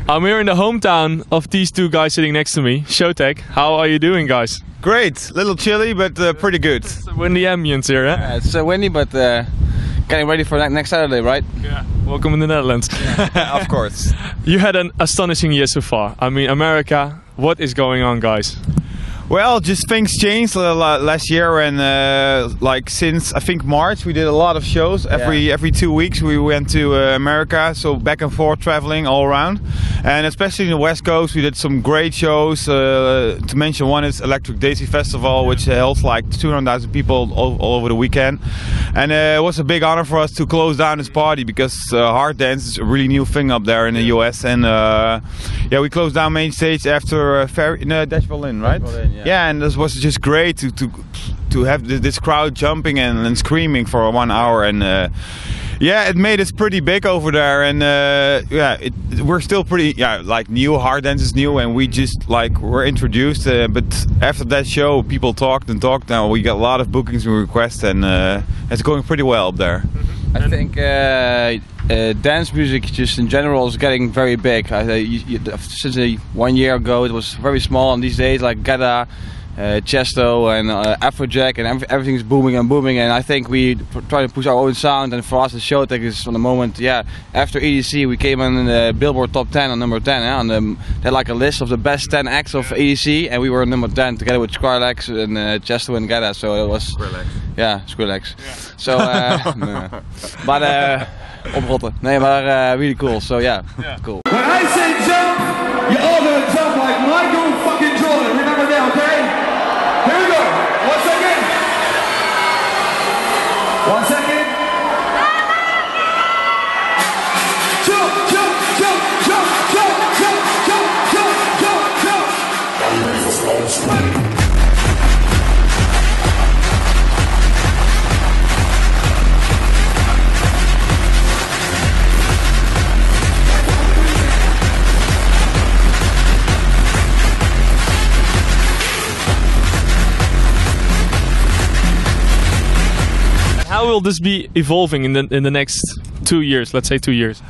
I'm here in the hometown of these two guys sitting next to me, Showtek. How are you doing, guys? Great, little chilly, but pretty good. It's a windy ambience here, eh? Yeah, it's windy, but getting ready for next Saturday, right? Yeah. Welcome in the Netherlands. Of course. You had an astonishing year so far. I mean, America, what is going on, guys? Well, just things changed last year, and like since I think March, we did a lot of shows. Every 2 weeks we went to America, so back and forth traveling all around, and especially in the West Coast we did some great shows. To mention one is Electric Daisy Festival, which held like 200,000 people all over the weekend, and it was a big honor for us to close down this party because hard dance is a really new thing up there in the US, and yeah, we closed down main stage after Dash Berlin, right? Berlin, yeah, and this was just great to have this crowd jumping and screaming for 1 hour, and yeah, it made us pretty big over there, and yeah, we're still pretty like new. Hard dance is new, and we just like were introduced. But after that show, people talked and talked. Now we got a lot of bookings and requests, and it's going pretty well up there. I think dance music just in general is getting very big. Since 1 year ago it was very small, and these days like Gada, Chesto and Afrojack and everything's booming and booming, and I think we try to push our own sound, and for us the Showtek is on the moment, yeah, after EDC we came in the Billboard top 10 on number 10, they had like a list of the best 10 acts of EDC, and we were number 10 together with Skrillex and Chesto and Gada, so it was Skrillex. Yeah. So but oprotten. Nee, maar really cool, so yeah. Cool. When I say jump, you all gonna jump like Michael fucking Jordan, remember that, okay? Here we go. 1 second. 1 second. Jump, jump, jump, jump, jump, jump, jump, jump, jump, jump. How will this be evolving in the next 2 years? Let's say 2 years.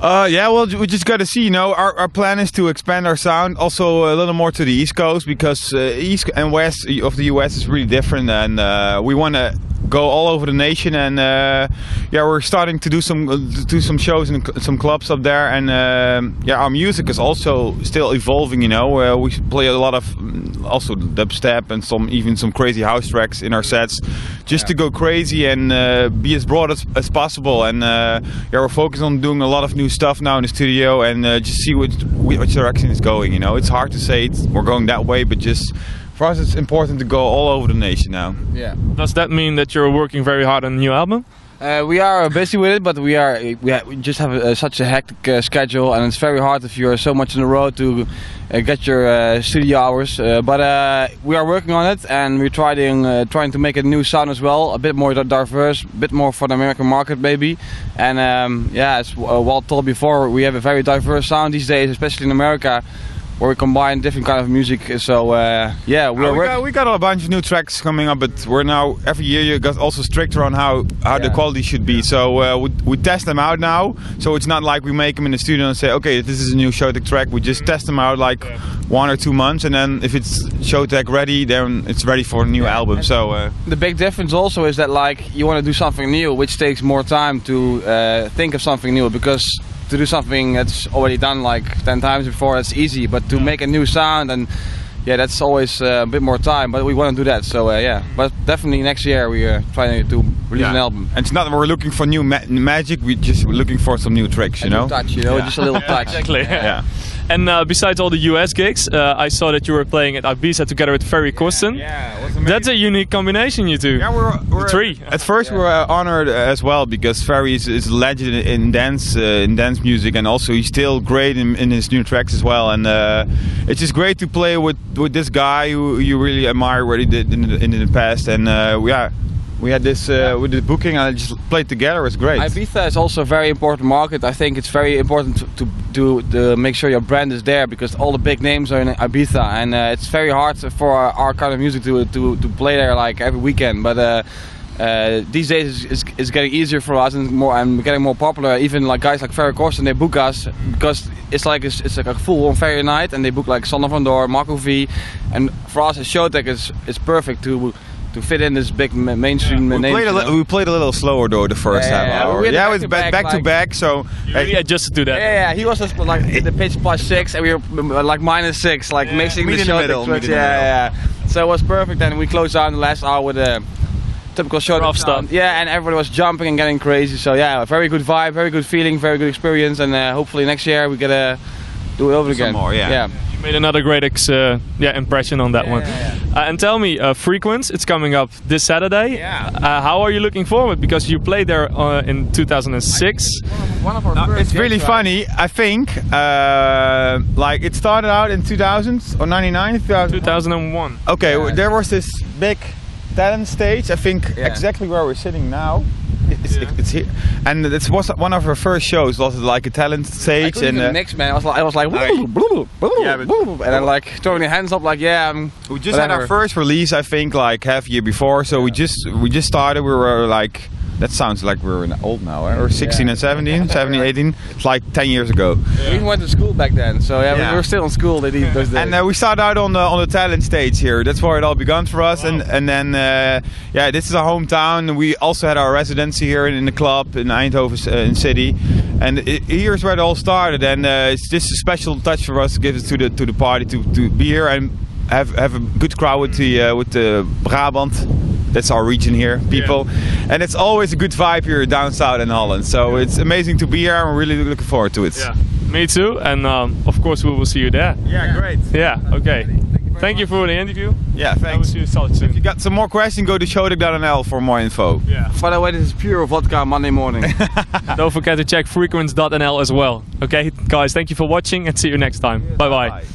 Yeah, well, we just got to see. You know, our plan is to expand our sound also a little more to the East Coast, because East and West of the US is really different, and we want to go all over the nation, and yeah, we're starting to do some shows in some clubs up there, and yeah, our music is also still evolving. You know, we play a lot of also dubstep and even some crazy house tracks in our sets, just to go crazy and be as broad as possible. And yeah, we're focused on doing a lot of new stuff now in the studio, and just see which direction it's going. You know, it's hard to say we're going that way, but just for us it's important to go all over the nation now. Yeah. Does that mean that you're working very hard on a new album? We are busy with it, but we just have such a hectic schedule, and it's very hard if you're so much on the road to get your studio hours. But we are working on it, and we're trying to make a new sound as well, a bit more diverse, a bit more for the American market maybe. And yeah, as Walt told before, we have a very diverse sound these days, especially in America, where we combine different kind of music. So yeah, we got a bunch of new tracks coming up, but we're now every year you got also stricter on how the quality should be. So we test them out now. So it's not like we make them in the studio and say, okay, this is a new Showtek track. We just test them out like 1 or 2 months, and then if it's Showtek ready, then it's ready for a new album. So the big difference also is that like you want to do something new, which takes more time to think of something new, because to do something that's already done like 10 times before, that's easy, but to make a new sound, and yeah, that's always a bit more time, but we want to do that. So yeah, but definitely next year we are trying to release an album. And it's not that we're looking for new magic, we're just looking for some new tricks, you know? Touch, you know, just a little touch. Exactly. Yeah. And besides all the US gigs, I saw that you were playing at Ibiza together with Ferry Corsten. Yeah, it was amazing. That's a unique combination, you two. Yeah, we're three. At first we were honored as well, because Ferry is a legend in dance music, and also he's still great in his new tracks as well. And it's just great to play with this guy who you really admire what he did in the past. And yeah, we had this with the booking, and I just played together. It's great. Ibiza is also a very important market. I think it's very important to make sure your brand is there, because all the big names are in Ibiza, and it's very hard for our kind of music to play there like every weekend. But these days it's getting easier for us and getting more popular. Even like guys like Ferry Corsten, they book us because it's like a full-on ferry night, and they book like Sander van Doorn, Marc, and for us, Showtek is perfect to fit in this big mainstream name. We played a little slower though the first half hour. Yeah, it was back to back, so You really adjusted to that. Yeah, he was just like in the pitch +6, and we were like -6, like mixing the Showtek. Yeah. So it was perfect, and we closed down the last hour with a typical Showtek stuff. Yeah, and everybody was jumping and getting crazy. So yeah, very good vibe, very good feeling, very good experience, and hopefully next year we get to do it over again. Some more, yeah. You made another great impression on that one. And tell me, Frequence, it's coming up this Saturday. Yeah. How are you looking forward? Because you played there in 2006. One of our first it's really gigs, funny. I think like it started out in 2000 or 99, 2001. Okay, Yeah. there was this big talent stage. I think exactly where we're sitting now. It's here, and it was one of our first shows. Was like a talent I stage, couldn't and even mix, man. I was like, and then like throwing your hands up, like we just had our first release. I think like half a year before. So we just started. We were like. That sounds like we're old now, or 16 and 17, 17, 18. It's like 10 years ago. We even went to school back then, so we were still in school those days. And we started out on the talent stage here. That's where it all began for us. Wow. And then this is our hometown. We also had our residency here in the club in Eindhoven in city. And here's where it all started. And it's just a special touch for us to give it to the party to be here and have a good crowd with the Brabant. That's our region here, people. Yeah. And it's always a good vibe here down south in Holland. So it's amazing to be here. I'm really looking forward to it. Yeah, me too. And of course we will see you there. Yeah, great. Yeah, okay. Thank you for the interview. Yeah, thanks. I will see you soon. If you got some more questions, go to showtek.nl for more info. Yeah. By the way, this is pure vodka Monday morning. Don't forget to check frequence.nl as well. Okay, guys, thank you for watching and see you next time. Bye-bye.